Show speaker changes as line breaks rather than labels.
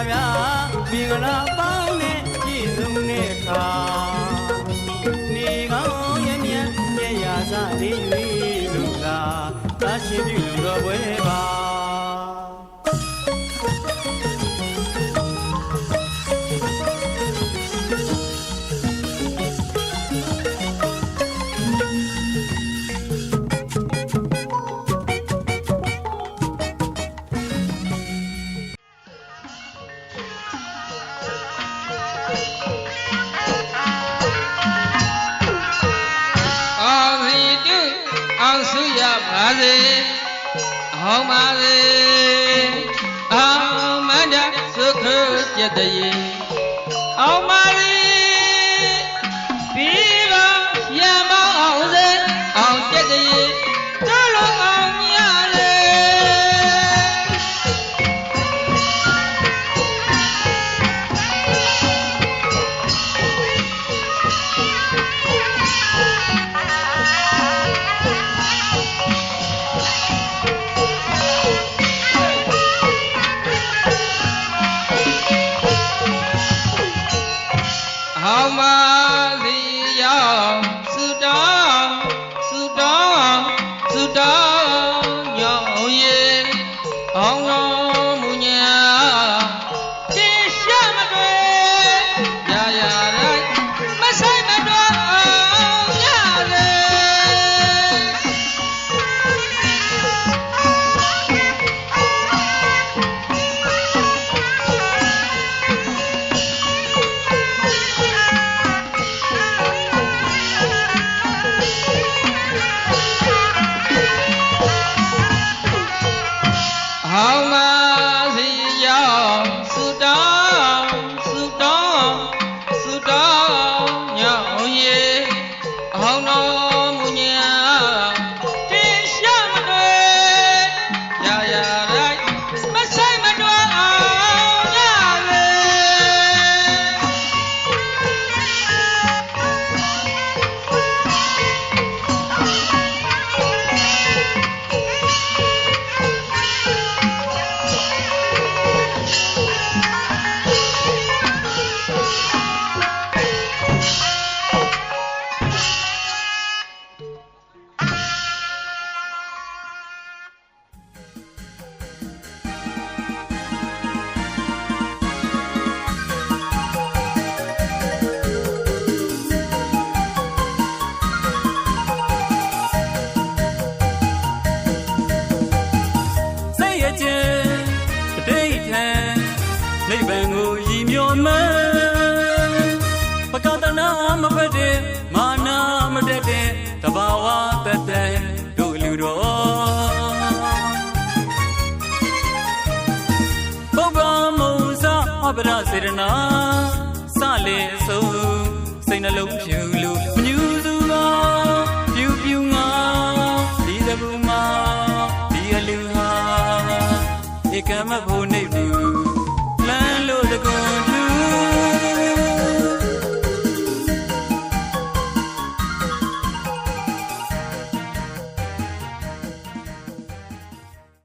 ဗျာမင်္ဂလာပေါင်းနဲ့ပြည့်စုံတဲ့အခါနေကောင်းရဲ့မြတ်ရဲ့ရာဇလေးလူသာသာရှိပြုလူတော်ပွဲပါ
ပါစေဟောင်းပါစေအောင်မန္တသုခကျက်တရေအောင်ပါစေပြီးတော့ရမောင်းအောင်စေအောင်ကျက်တရေတို့လုံးအောင်ရလေအောင်ပါစီရောက်စုတောင်းညောင်းရေအောင်တော်မူညာတင်ရှာမတွေ့ရာရာတိုင်းမဆိုင်မတော်အောင်ရလေအောင်ပါစီရောက်စုတောင်းညောင်းရေအောင်တော်မူညာတင်ရှာမတွေ့ရာရာတိုင်းမဆိုင်မတော်အောင်ရလေ
နိဗ္ဗာန်ကိုရည်မျှော်မှန်းပကတနာမဖက်တဲ့မာနမတက်တဲ့တဘာဝတတ်တဲ့တို့လူတော်ပုဗ္ဗမုံစာအပရစေရနာစလေအစုံစိတ်နှလုံးဖြူလို့မညူစုပါပြူငါဒီတကူမှာဒီအလူဟာဧကမဖို့နိဗ္ဗ